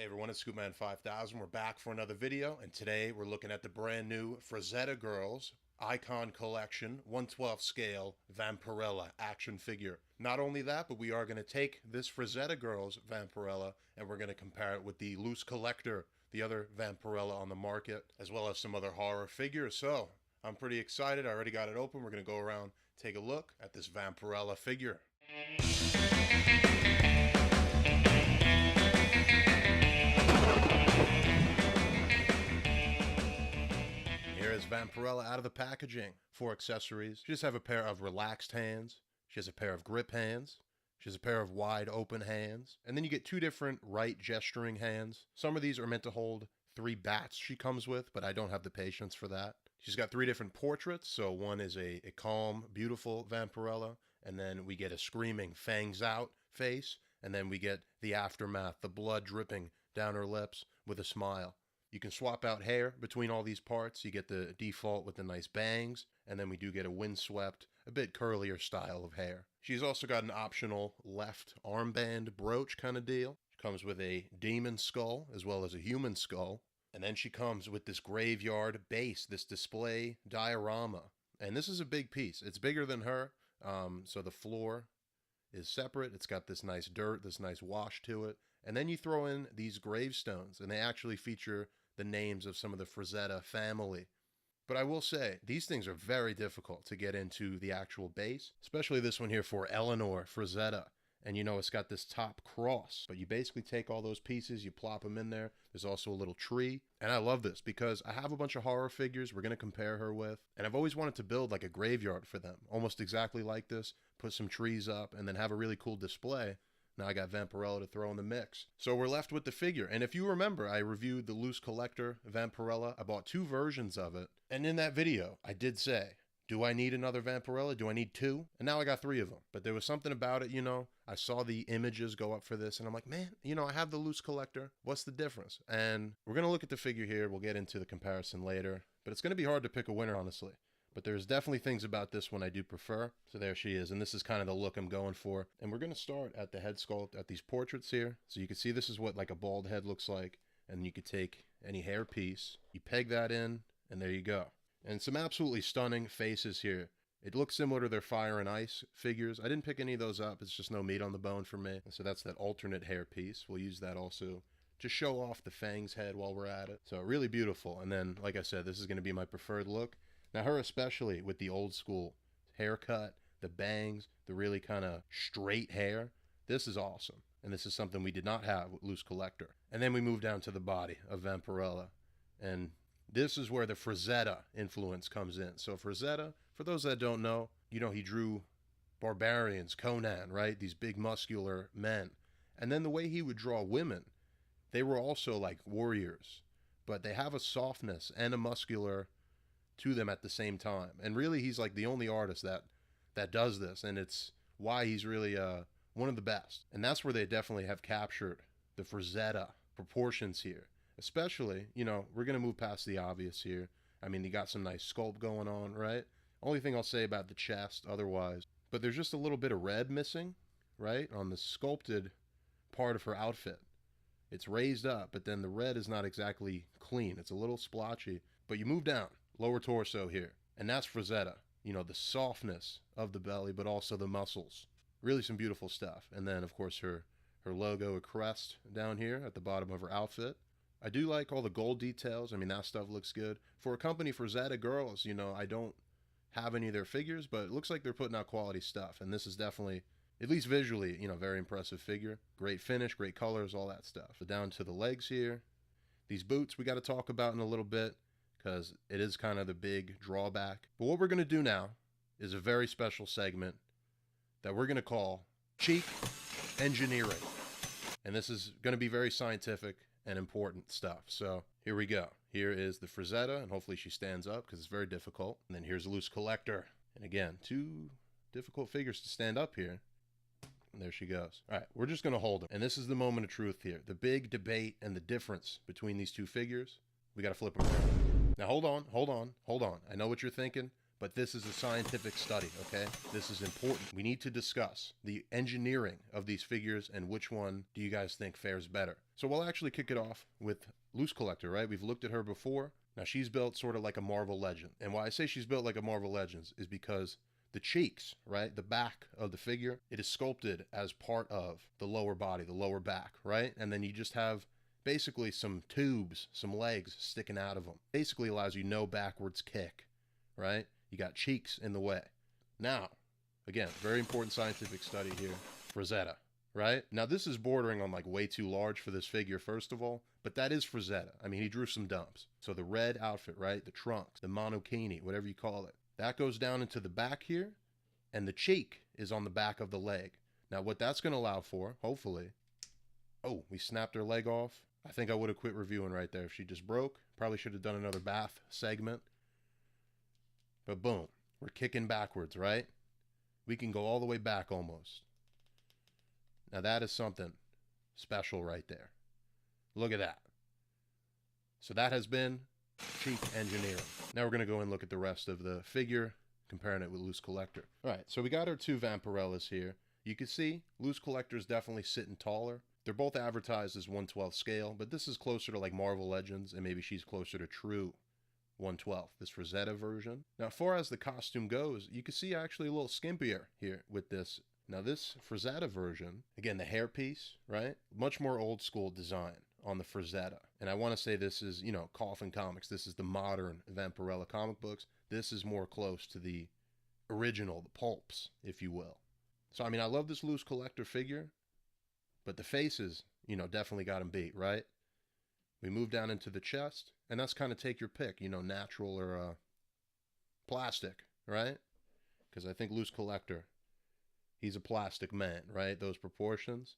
Hey everyone, it's Scoopman 5000. We're back for another video, and today we're looking at the brand new Frazetta Girls Icon Collection 1/12 scale Vampirella action figure. Not only that, but we are going to take this Frazetta Girls Vampirella and we're going to compare it with the Loosecollector, the other Vampirella on the market, as well as some other horror figures. So I'm pretty excited. I already got it open. We're going to go around, take a look at this Vampirella figure. Here is Vampirella out of the packaging. For accessories, she just have a pair of relaxed hands. She has a pair of grip hands. She has a pair of wide open hands. And then you get two different right gesturing hands. Some of these are meant to hold 3 bats she comes with, but I don't have the patience for that. She's got 3 different portraits. So one is a calm, beautiful Vampirella. And then we get a screaming, fangs out face. And then we get the aftermath, the blood dripping down her lips with a smile. You can swap out hair between all these parts. You get the default with the nice bangs, and then we do get a windswept, a bit curlier style of hair. She's also got an optional left armband brooch kind of deal. She comes with a demon skull as well as a human skull. And then she comes with this graveyard base, this display diorama. And this is a big piece. It's bigger than her, so the floor is separate. It's got this nice dirt, this nice wash to it. And then you throw in these gravestones, and they actually feature the names of some of the Frazetta family. But I will say, these things are very difficult to get into the actual base, especially this one here for Eleanor Frazetta. And you know, it's got this top cross, but you basically take all those pieces, you plop them in there. There's also a little tree. And I love this because I have a bunch of horror figures we're going to compare her with. And I've always wanted to build like a graveyard for them, almost exactly like this, put some trees up and then have a really cool display. Now I got Vampirella to throw in the mix. So we're left with the figure. And if you remember, I reviewed the Loosecollector Vampirella. I bought 2 versions of it. And in that video, I did say, do I need another Vampirella? Do I need 2? And now I got 3 of them. But there was something about it, you know. I saw the images go up for this, and I'm like, man, you know, I have the Loosecollector. What's the difference? And we're going to look at the figure here. We'll get into the comparison later. But it's going to be hard to pick a winner, honestly. But there's definitely things about this one I do prefer. So there she is. And this is kind of the look I'm going for. And we're going to start at the head sculpt at these portraits here. So you can see this is what like a bald head looks like. And you could take any hair piece, you peg that in, and there you go. And some absolutely stunning faces here. It looks similar to their Fire and Ice figures. I didn't pick any of those up. It's just no meat on the bone for me. So that's that alternate hair piece. We'll use that also to show off the Fang's head while we're at it. So really beautiful. And then, like I said, this is going to be my preferred look. Now her especially with the old school haircut, the bangs, the really kind of straight hair. This is awesome. And this is something we did not have with Loosecollector. And then we move down to the body of Vampirella. And this is where the Frazetta influence comes in. So Frazetta, for those that don't know, you know, he drew barbarians, Conan, right? These big muscular men. And then the way he would draw women, they were also like warriors. But they have a softness and a muscular to them at the same time. And really he's like the only artist that does this, and it's why he's really one of the best. And that's where they definitely have captured the Frazetta proportions here. Especially, you know, we're going to move past the obvious here. I mean, you got some nice sculpt going on, right? Only thing I'll say about the chest otherwise, but there's just a little bit of red missing, right? On the sculpted part of her outfit. It's raised up, but then the red is not exactly clean. It's a little splotchy, but you move down. Lower torso here. And that's Frazetta. You know, the softness of the belly, but also the muscles. Really some beautiful stuff. And then, of course, her logo, a crest down here at the bottom of her outfit. I do like all the gold details. I mean, that stuff looks good. For a company, Frazetta Girls, you know, I don't have any of their figures, but it looks like they're putting out quality stuff. And this is definitely, at least visually, you know, very impressive figure. Great finish, great colors, all that stuff. So down to the legs here. These boots we got to talk about in a little bit, because it is kind of the big drawback. But what we're going to do now is a very special segment that we're going to call Cheek Engineering. And this is going to be very scientific and important stuff. So here we go. Here is the Frazetta, and hopefully she stands up because it's very difficult. And then here's a Loosecollector. And again, 2 difficult figures to stand up here. And there she goes. All right, we're just going to hold them. And this is the moment of truth here. The big debate and the difference between these 2 figures. We got to flip them around. Now, hold on. I know what you're thinking, But this is a scientific study, okay? This is important. We need to discuss the engineering of these figures and which one do you guys think fares better. So we'll actually kick it off with Loosecollector, right? We've looked at her before. Now she's built sort of like a Marvel Legend. And why I say she's built like a Marvel Legends is because the cheeks, right? The back of the figure, it is sculpted as part of the lower body, the lower back, right? And then you just have basically some tubes, some legs sticking out of them. Basically allows you no backwards kick, right? You got cheeks in the way. Now, again, very important scientific study here. Frazetta, right? Now this is bordering on like way too large for this figure, first of all, but that is Frazetta. I mean, he drew some dumps. So the red outfit, right? The trunks, the monokini, whatever you call it. That goes down into the back here, and the cheek is on the back of the leg. Now what that's going to allow for, hopefully, oh, we snapped her leg off. I think I would have quit reviewing right there if she just broke. Probably should have done another bath segment. But boom, we're kicking backwards, right? We can go all the way back almost. Now that is something special right there. Look at that. So that has been cheek engineering. Now we're going to go and look at the rest of the figure, comparing it with Loosecollector. All right, so we got our two Vampirellas here. You can see Loosecollector is definitely sitting taller. They're both advertised as 1/12 scale, but this is closer to like Marvel Legends, and maybe she's closer to true 1/12, this Frazetta version. Now, as far as the costume goes, you can see actually a little skimpier here with this. Now, this Frazetta version, again, the hairpiece, right? Much more old school design on the Frazetta. And I want to say this is, you know, Coffin Comics. This is the modern Vampirella comic books. This is more close to the original, the pulps, if you will. So, I mean, I love this Loosecollector figure, but the faces, you know, definitely got him beat, right? We move down into the chest, and that's kind of take your pick, you know, natural or plastic, right? Because I think Loosecollector, he's a plastic man, right? Those proportions.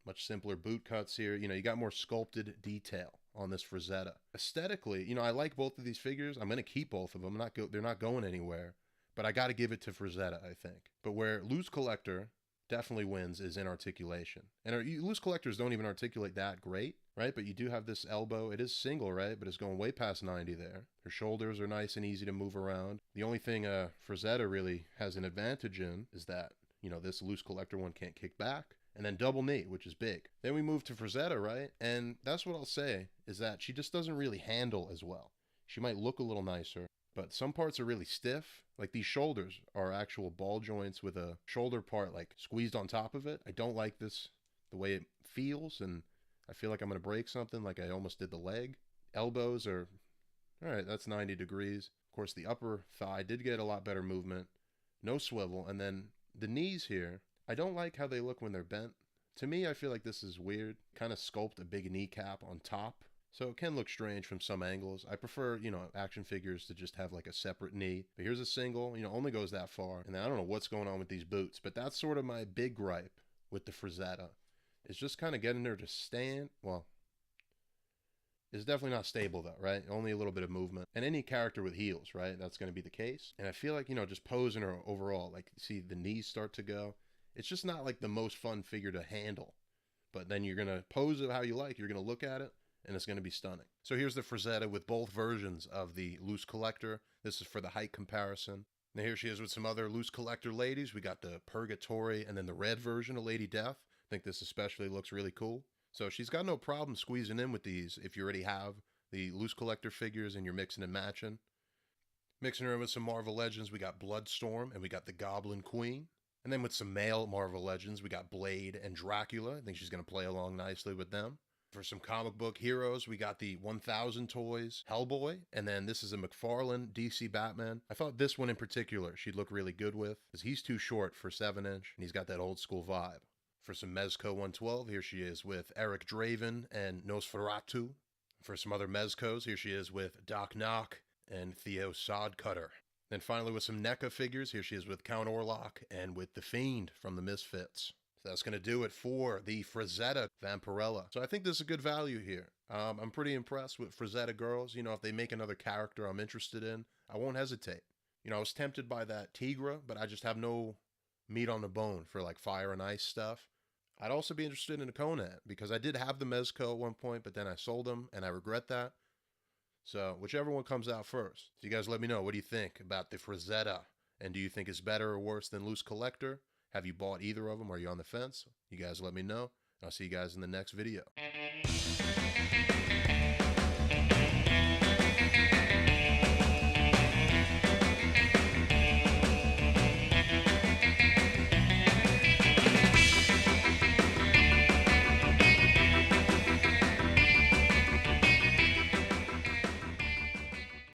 Much simpler boot cuts here. You know, you got more sculpted detail on this Frazetta. Aesthetically, you know, I like both of these figures. I'm going to keep both of them. They're not going anywhere. But I got to give it to Frazetta, I think. But where Loosecollector definitely wins is in articulation. And Loosecollectors don't even articulate that great, right? But you do have this elbow. It is single, right? But it's going way past 90 there. Her shoulders are nice and easy to move around. The only thing Frazetta really has an advantage in is that, you know, this Loosecollector one can't kick back. And then double knee, which is big. Then we move to Frazetta, right? And that's what I'll say, is that she just doesn't really handle as well. She might look a little nicer, but some parts are really stiff. Like these shoulders are actual ball joints with a shoulder part like squeezed on top of it. I don't like this, the way it feels, and I feel like I'm going to break something like I almost did the leg. Elbows are, all right, that's 90 degrees. Of course, the upper thigh did get a lot better movement. No swivel. And then the knees here, I don't like how they look when they're bent. To me, I feel like this is weird. Kind of sculpt a big kneecap on top. So it can look strange from some angles. I prefer, you know, action figures to just have like a separate knee. But here's a single, you know, only goes that far. And then I don't know what's going on with these boots. But that's sort of my big gripe with the Frazetta. It's just kind of getting her to stand. Well, it's definitely not stable though, right? Only a little bit of movement. And any character with heels, right? That's going to be the case. And I feel like, you know, just posing her overall, like see the knees start to go. It's just not like the most fun figure to handle. But then you're going to pose it how you like. You're going to look at it, and it's going to be stunning. So here's the Frazetta with both versions of the Loosecollector. This is for the height comparison. Now here she is with some other Loosecollector ladies. We got the Purgatori and then the red version of Lady Death. I think this especially looks really cool. So she's got no problem squeezing in with these if you already have the Loosecollector figures and you're mixing and matching. Mixing her in with some Marvel Legends, we got Bloodstorm and we got the Goblin Queen. And then with some male Marvel Legends, we got Blade and Dracula. I think she's going to play along nicely with them. For some comic book heroes, we got the 1000 Toys Hellboy. And then this is a McFarlane DC Batman. I thought this one in particular she'd look really good with, because he's too short for 7-inch, and he's got that old school vibe. For some Mezco 112, here she is with Eric Draven and Nosferatu. For some other Mezcos, here she is with Doc Nock and Theo Sodcutter. Then finally with some NECA figures, here she is with Count Orlok and with The Fiend from the Misfits. So that's going to do it for the Frazetta Vampirella. So I think this is a good value here. I'm pretty impressed with Frazetta Girls. You know, if they make another character I'm interested in, I won't hesitate. You know, I was tempted by that Tigra, but I just have no meat on the bone for like fire and ice stuff. I'd also be interested in a Conan, because I did have the Mezco at one point, but then I sold them, and I regret that. So whichever one comes out first. So you guys let me know, what do you think about the Frazetta? And do you think it's better or worse than Loosecollector? Have you bought either of them? Are you on the fence? You guys let me know. I'll see you guys in the next video.